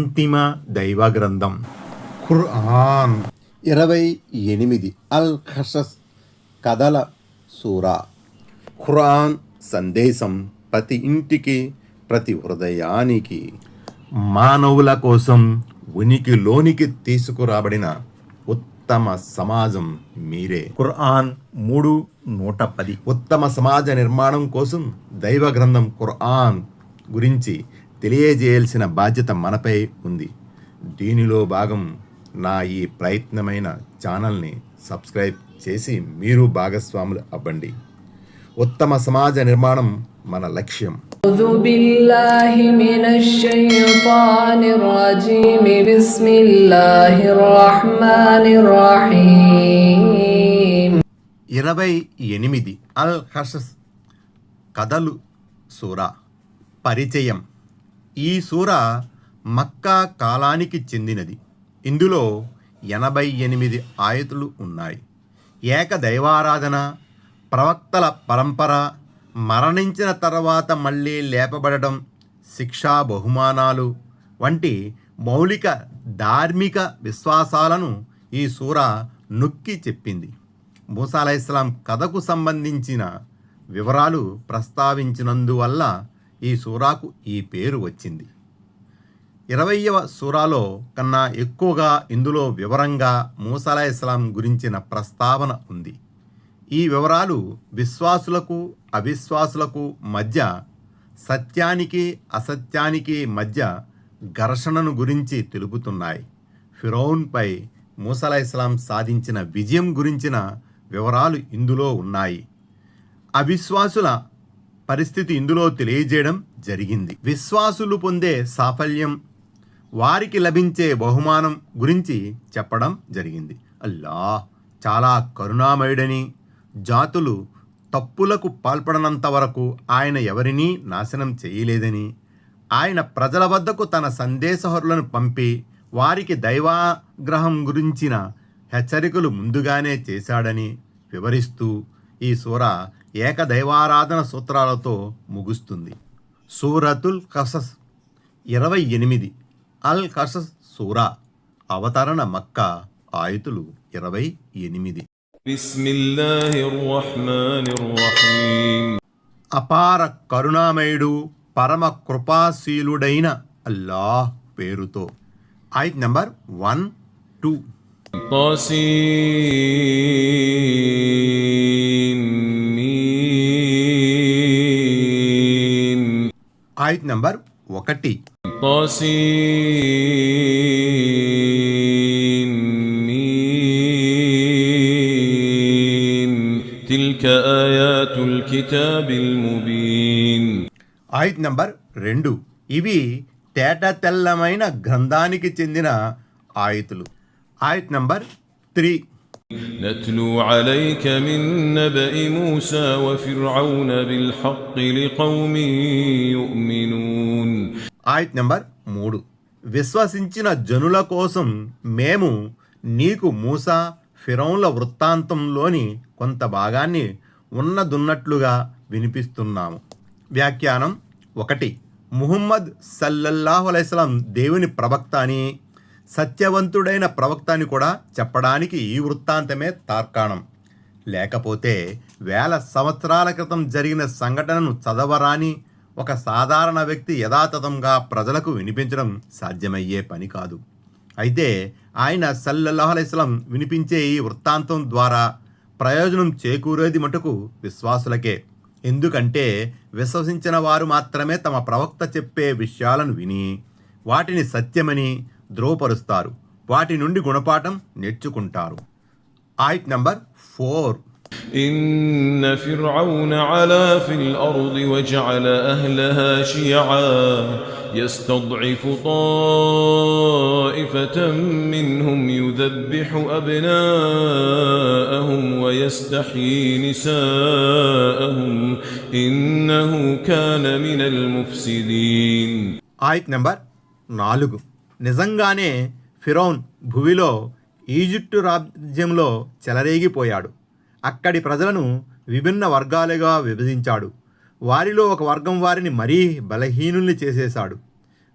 అంతిమ దైవ గ్రంథం ఖుర్ఆన్ 28 అల్ ఖసస్ కథల సూరా. ఖురాన్ సందేశం ప్రతి ఇంటికి, ప్రతి హృదయానికి, మానవుల కోసం ఉనికిలోనికి తీసుకురాబడిన ఉత్తమ సమాజం మీరే. ఖురాన్ 3:110. ఉత్తమ సమాజ నిర్మాణం కోసం దైవ గ్రంథం ఖురాన్ గురించి తెలియజేయాల్సిన బాధ్యత మనపై ఉంది. దీనిలో భాగం నా ఈ ప్రయత్నమైన ఛానల్ని సబ్స్క్రైబ్ చేసి మీరు భాగస్వాములు అవ్వండి. ఉత్తమ సమాజ నిర్మాణం మన లక్ష్యం. ఇరవై 28 అల్ ఖసస్ కథలు సూరా. పరిచయం. ఈ సూరా మక్కా కాలానికి చెందినది. ఇందులో 88 ఆయతులు ఉన్నాయి. ఏక దైవారాధన, ప్రవక్తల పరంపర, మరణించిన తర్వాత మళ్ళీ లేపబడడం, శిక్షా బహుమానాలు వంటి మౌలిక ధార్మిక విశ్వాసాలను ఈ సూరా నొక్కి చెప్పింది. మూసా అలైహిస్సలాం కథకు సంబంధించిన వివరాలు ప్రస్తావించినందువల్ల ఈ సూరాకు ఈ పేరు వచ్చింది. 20వ సూరాలో కన్నా ఎక్కువగా ఇందులో వివరంగా మూసా అలైహిస్సలాం గురించిన ప్రస్తావన ఉంది. ఈ వివరాలు విశ్వాసులకు అవిశ్వాసులకు మధ్య, సత్యానికి అసత్యానికి మధ్య ఘర్షణను గురించి తెలుపుతున్నాయి. ఫిరౌన్పై మూసా అలైహిస్సలాం సాధించిన విజయం గురించిన వివరాలు ఇందులో ఉన్నాయి. అవిశ్వాసుల పరిస్థితి ఇందులో తెలియజేయడం జరిగింది. విశ్వాసులు పొందే సాఫల్యం, వారికి లభించే బహుమానం గురించి చెప్పడం జరిగింది. అల్లాహ్ చాలా కరుణామయుడని, జాతులు తప్పులకు పాల్పడనంత వరకు ఆయన ఎవరినీ నాశనం చేయలేదని, ఆయన ప్రజల వద్దకు తన సందేశహరులను పంపి వారికి దైవాగ్రహం గురించిన హెచ్చరికలు ముందుగానే చేశాడని వివరిస్తూ ఈ సూరా ఏకదైవారాధన సూత్రాలతో ముగుస్తుంది. సూరతుల్ ఖసస్ 28 అల్ ఖసస్ సూరా. అవతరణ మక్కా. ఆయతులు 28. అపార కరుణామయుడు, పరమ కృపాశీలుడైన అల్లాహ్ పేరుతో. ఆయత్ నంబర్ 1-2. ఆయత్ నంబర్ 1. తిల్క ఆయాతుల్ కితాబిల్ ముబీన్. ఆయత్ నంబర్ 2. ఇవి తేట తెల్లమైన గ్రంథానికి చెందిన ఆయతులు. ఆయత్ నంబర్ 3. نتلو عليك من نبأ موسى وفرعون بالحق لقوم يؤمنون. ఆయత్ నంబర్ 3. విశ్వసించిన జనుల కోసం మేము నీకు మూసా, ఫిరౌన్ల వృత్తాంతంలోని కొంత భాగాన్ని ఉన్నదున్నట్లుగా వినిపిస్తున్నాము. వ్యాఖ్యానం. 1. ముహమ్మద్ సల్లల్లాహు అలైహిస్సలాం దేవుని ప్రవక్త అని, సత్యవంతుడైన ప్రవక్త అని కూడా చెప్పడానికి ఈ వృత్తాంతమే తార్కాణం. లేకపోతే వేల సంవత్సరాల క్రితం జరిగిన సంఘటనను చదవరాని ఒక సాధారణ వ్యక్తి యథాతథంగా ప్రజలకు వినిపించడం సాధ్యమయ్యే పని కాదు. అయితే ఆయన సల్లల్లాహు అలైహిస్సలాం వినిపించే ఈ వృత్తాంతం ద్వారా ప్రయోజనం చేకూరేది మటుకు విశ్వాసులకే. ఎందుకంటే విశ్వసించిన వారు మాత్రమే తమ ప్రవక్త చెప్పే విషయాలను విని వాటిని సత్యమని ధ్రువపరుస్తారు, వాటి నుండి గుణపాఠం నేర్చుకుంటారు. ఆయత్ నంబర్ 4. إن فرعون علا في الأرض وجعل أهلها شيعا يستضعف طائفة منهم يذبح أبناءهم ويستحيي نساءهم إنه كان من المفسدين. ఆయత్ నంబర్ 4. నిజంగానే ఫిరౌన్ భూమిలో ఈజిప్టు రాజ్యంలో చెలరేగిపోయాడు. అక్కడి ప్రజలను విభిన్న వర్గాలుగా విభజించాడు. వారిలో ఒక వర్గం వారిని మరీ బలహీనుల్ని చేసేశాడు.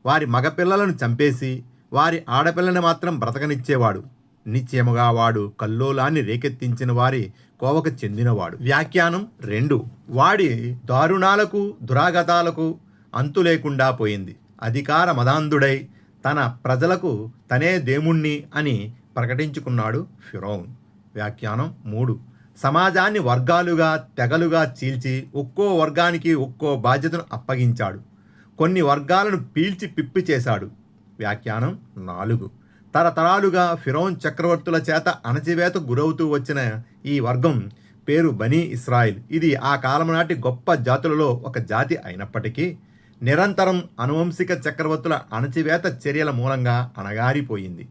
వారి మగపిల్లలను చంపేసి వారి ఆడపిల్లని మాత్రం బ్రతకనిచ్చేవాడు. నిశ్చయముగా వాడు కల్లోలాన్ని రేకెత్తించిన వారి కోవకు చెందినవాడు. వ్యాఖ్యానం 2. వాడి దారుణాలకు దురాగతాలకు అంతు లేకుండా పోయింది. అధికార మదాంధుడై తన ప్రజలకు తనే దేవుణ్ణి అని ప్రకటించుకున్నాడు ఫిరౌన్. వ్యాఖ్యానం 3. సమాజాన్ని వర్గాలుగా తెగలుగా చీల్చి ఒక్కో వర్గానికి ఒక్కో బాధ్యతను అప్పగించాడు. కొన్ని వర్గాలను పీల్చి పిప్పి చేశాడు. వ్యాఖ్యానం 4. తరతరాలుగా ఫిరౌన్ చక్రవర్తుల చేత అణచివేతకు గురవుతూ వచ్చిన ఈ వర్గం పేరు బనీ ఇస్రాయిల్. ఇది ఆ కాలం నాటి గొప్ప జాతులలో ఒక జాతి అయినప్పటికీ నిరంతరం అనువంశిక చక్రవర్తుల అణచివేత చర్యల మూలంగా అణగారిపోయింది.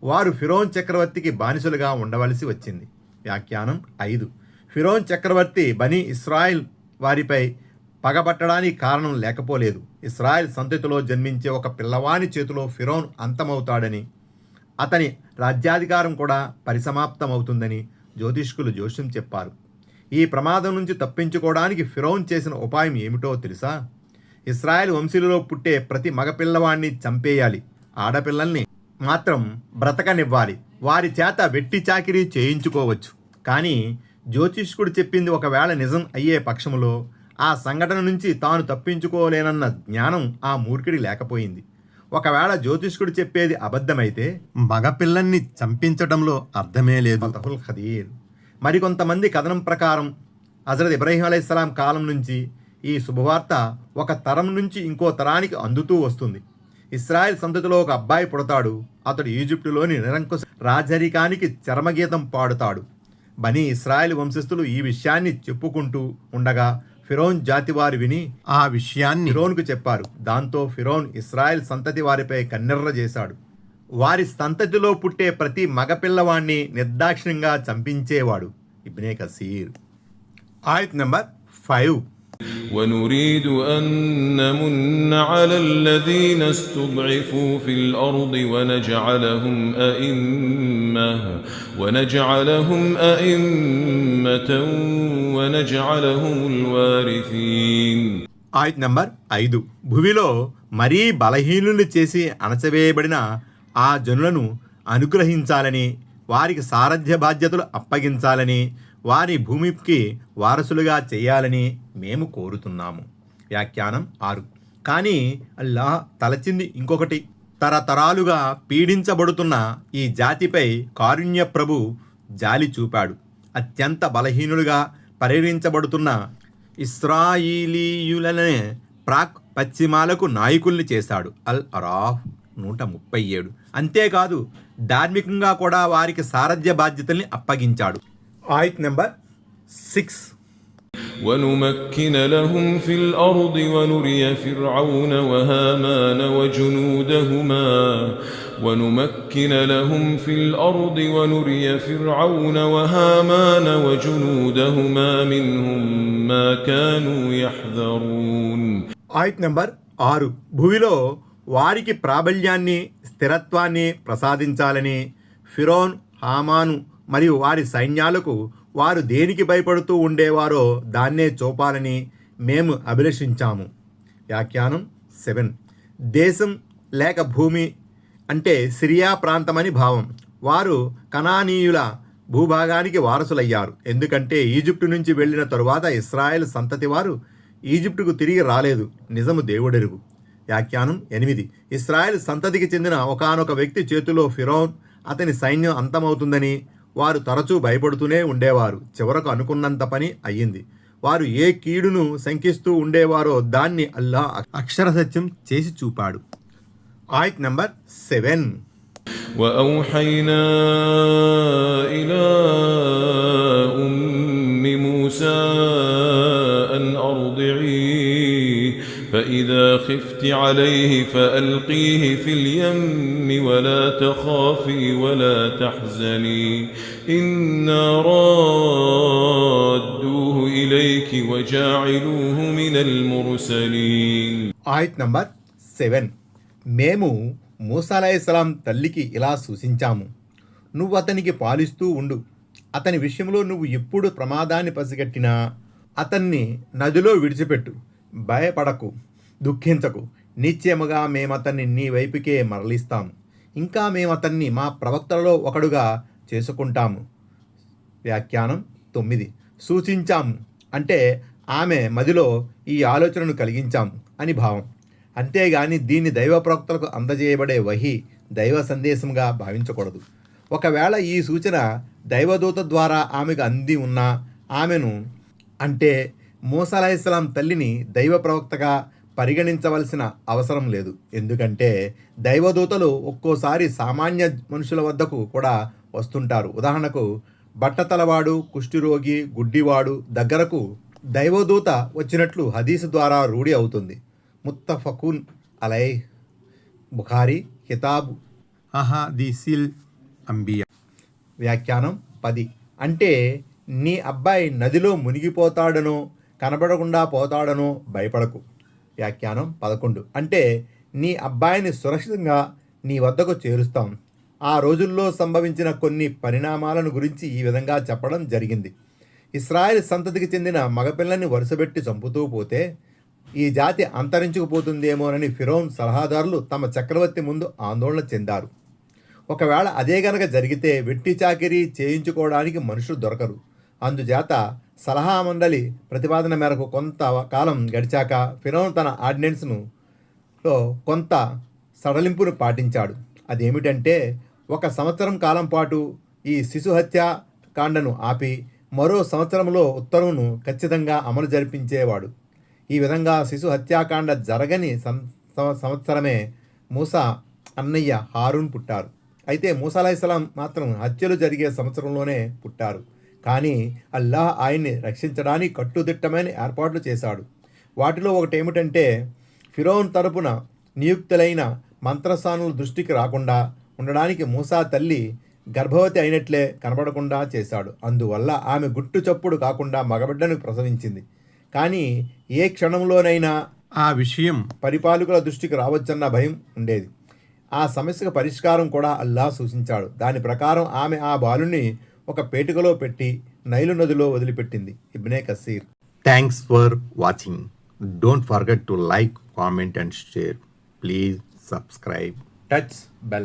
వారు ఫిరౌన్ చక్రవర్తికి బానిసలుగా ఉండవలసి వచ్చింది. వ్యాఖ్యానం 5. ఫిరౌన్ చక్రవర్తి బనీ ఇస్రాయిల్ వారిపై పగబట్టడానికి కారణం లేకపోలేదు. ఇస్రాయిల్ సంతతిలో జన్మించే ఒక పిల్లవాని చేతిలో ఫిరౌన్ అంతమవుతాడని, అతని రాజ్యాధికారం కూడా పరిసమాప్తమవుతుందని జ్యోతిష్కులు జోస్యం చెప్పారు. ఈ ప్రమాదం నుంచి తప్పించుకోవడానికి ఫిరౌన్ చేసిన ఉపాయం ఏమిటో తెలుసా? ఇస్రాయేల్ వంశీయులలో పుట్టే ప్రతి మగపిల్లవాడిని చంపేయాలి, ఆడపిల్లల్ని మాత్రం బ్రతకనివ్వాలి. వారి చేత వెట్టి చాకిరీ చేయించుకోవచ్చు. కానీ జ్యోతిష్కుడు చెప్పింది ఒకవేళ నిజం అయ్యే పక్షంలో ఆ సంఘటన నుంచి తాను తప్పించుకోలేనన్న జ్ఞానం ఆ మూర్ఖుడి లేకపోయింది. ఒకవేళ జ్యోతిష్కుడు చెప్పేది అబద్ధమైతే మగపిల్లల్ని చంపించడంలో అర్థమే లేదు. ఫతహుల్ ఖదీర్. మరికొంతమంది కథనం ప్రకారం హజరత్ ఇబ్రాహీం అలైహిస్సలాం కాలం నుంచి ఈ శుభవార్త ఒక తరం నుంచి ఇంకో తరానికి అందుతూ వస్తుంది. ఇస్రాయేల్ సంతతిలో ఒక అబ్బాయి పుడతాడు. అతడు ఈజిప్టులోని నిరంకుశ రాజరికానికి చరమగీతం పాడుతాడు. బనీ ఇస్రాయేల్ వంశస్థులు ఈ విషయాన్ని చెప్పుకుంటూ ఉండగా ఫిరౌన్ జాతి వారు విని ఆ విషయాన్ని ఫిరౌన్కు చెప్పారు. దాంతో ఫిరౌన్ ఇస్రాయేల్ సంతతి వారిపై కన్నెర్ర చేశాడు. వారి సంతతిలో పుట్టే ప్రతి మగపిల్లవాణ్ణి నిర్దాక్షిణ్యంగా చంపించేవాడు. ఇబ్నే కసీర్. ఆయత్ నంబర్ 5. ونريد أن نمن على الذين استضعفوا في الأرض ونجعلهم أئمة ونجعلهم الوارثين. ఆయత్ నంబర్ 5. భూమిలో మరీ బలహీనులు చేసి అణచవేయబడిన ఆ జనులను అనుగ్రహించాలని, వారికి సారథ్య బాధ్యతలు అప్పగించాలని, వారి భూమికి వారసులుగా చేయాలని మేము కోరుతున్నాము. వ్యాఖ్యానం 6. కానీ అల్లాహ్ తలచింది ఇంకొకటి. తరతరాలుగా పీడించబడుతున్న ఈ జాతిపై కారుణ్య ప్రభు జాలి చూపాడు. అత్యంత బలహీనులుగా పరిగణించబడుతున్న ఇస్రాయిలీయులనే ప్రాక్ పశ్చిమాలకు నాయకుల్ని చేశాడు. అల్ అరాఫ్ 137. అంతేకాదు ధార్మికంగా కూడా వారికి సారథ్య బాధ్యతల్ని అప్పగించాడు. ఆయత్ నంబర్ 6. ونمكن لهم في الأرض ونري فرعون وهامان وجنودهما منهم ما كانوا يحذرون. ఆయత్ నంబర్ 6. భూమిలో వారికి ప్రాబల్యాన్ని స్థిరత్వాన్ని ప్రసాదించాలని, ఫిరౌన్, హామాను మరియు వారి సైన్యాలకు వారు దేనికి భయపడుతూ ఉండేవారో దాన్నే చూపాలని మేము అభిలషించాము. వ్యాఖ్యానం 7. దేశం లేక భూమి అంటే సిరియా ప్రాంతమని భావం. వారు కనానీయుల భూభాగానికి వారసులయ్యారు. ఎందుకంటే ఈజిప్టు నుంచి వెళ్ళిన తరువాత ఇస్రాయేల్ సంతతి వారు ఈజిప్టుకు తిరిగి రాలేదు. నిజము దేవుడెరుగు. వ్యాఖ్యానం 8. ఇస్రాయేల్ సంతతికి చెందిన ఒకానొక వ్యక్తి చేతిలో ఫిరౌన్, అతని సైన్యం అంతమవుతుందని వారు తరచూ భయపడుతూనే ఉండేవారు. చివరకు అనుకున్నంత పని అయ్యింది. వారు ఏ కీడును శంకిస్తూ ఉండేవారో దాన్ని అల్లాహ్ అక్షర సత్యం చేసి చూపాడు. ఆయత్ నంబర్ 7. وأوحينا إلى أم موسى أن أرضعيه فإذا خفت عليه فألقيه في اليم ولا تخافي ولا تحزني إنا رادوه إليك وجاعلوه من المرسلين. ఆయత్ నంబర్ 7. మేము మూసా అలైహిస్సలాం తల్లికి ఇలా సూచించాము, నువ్వు అతనికి పాలిస్తూ ఉండు. అతని విషయంలో నువ్వు ఎప్పుడు ప్రమాదాన్ని పసిగట్టినా అతన్ని నదిలో విడిచిపెట్టు. భయపడకు, దుఃఖించకు. నిశ్చయముగా మేమతన్ని నీ వైపుకే మరలిస్తాం. ఇంకా మేమతన్ని మా ప్రవక్తలలో ఒకడుగా చేసుకుంటాము. వ్యాఖ్యానం 9. సూచించాం అంటే ఆమె మదిలో ఈ ఆలోచనను కలిగించాం అని భావం. అంతేగాని దీన్ని దైవ ప్రవక్తలకు అందజేయబడే వహీ దైవ సందేశంగా భావించకూడదు. ఒకవేళ ఈ సూచన దైవదూత ద్వారా ఆమెకు అంది ఉన్నా ఆమెను అంటే మూసా అలైహిస్సలాం తల్లిని దైవ ప్రవక్తగా పరిగణించవలసిన అవసరం లేదు. ఎందుకంటే దైవదూతలు ఒక్కోసారి సామాన్య మనుషుల వద్దకు కూడా వస్తుంటారు. ఉదాహరణకు బట్టతలవాడు, కుష్ఠిరోగి, గుడ్డివాడు దగ్గరకు దైవదూత వచ్చినట్లు హదీసు ద్వారా రూఢి అవుతుంది. ముత్తఫకున్ అలై, బుఖారీ కితాబ్ అహాదీసిల్ అంబియా. వ్యాఖ్యానం 10. అంటే నీ అబ్బాయి నదిలో మునిగిపోతాడనో కనబడకుండా పోతాడనో భయపడకు. వ్యాఖ్యానం 11. అంటే నీ అబ్బాయిని సురక్షితంగా నీ వద్దకు చేరుస్తాం. ఆ రోజుల్లో సంభవించిన కొన్ని పరిణామాలను గురించి ఈ విధంగా చెప్పడం జరిగింది. ఇశ్రాయేల్ సంతతికి చెందిన మగపిల్లని వరుసబెట్టి చంపుతూ పోతే ఈ జాతి అంతరించుకుపోతుందేమోనని ఫిరౌన్ సలహాదారులు తమ చక్రవర్తి ముందు ఆందోళన చెందారు. ఒకవేళ అదే గనక జరిగితే వెట్టి చాకిరీ చేయించుకోవడానికి మనుషులు దొరకరు. అందుచేత సలహా మండలి ప్రతిపాదన మేరకు కొంతకాలం గడిచాక ఫిరౌన్ తన ఆర్డినెన్స్లో కొంత సడలింపును పాటించాడు. అదేమిటంటే 1 సంవత్సరం కాలం పాటు ఈ శిశు హత్యాకాండను ఆపి మరో సంవత్సరంలో ఉత్తర్వును ఖచ్చితంగా అమలు జరిపించేవాడు. ఈ విధంగా శిశు హత్యాకాండ జరగని సంవత్సరమే మూసా అన్నయ్య హారూన్ పుట్టారు. అయితే మూసా అలైహిస్సలాం మాత్రం హత్యలు జరిగే సంవత్సరంలోనే పుట్టారు. కానీ అల్లాహ్ ఆయన్ని రక్షించడానికి కట్టుదిట్టమైన ఏర్పాట్లు చేశాడు. వాటిలో ఒకటేమిటంటే ఫిరౌన్ తరపున నియుక్తులైన మంత్రసానుల దృష్టికి రాకుండా ఉండడానికి మూసా తల్లి గర్భవతి అయినట్లే కనబడకుండా చేశాడు. అందువల్ల ఆమె గుట్టు చప్పుడు కాకుండా మగబిడ్డను ప్రసవించింది. కానీ ఏ క్షణంలోనైనా ఆ విషయం పరిపాలకుల దృష్టికి రావచ్చన్న భయం ఉండేది. ఆ సమస్యకు పరిష్కారం కూడా అల్లాహ్ సూచించాడు. దాని ప్రకారం ఆమె ఆ బాలుని ఒక పేటికలో పెట్టి నైలు నదిలో వదిలిపెట్టింది. Ibn Kathir. Thanks for watching. Don't forget to like, comment and share. Please subscribe. Touch bell.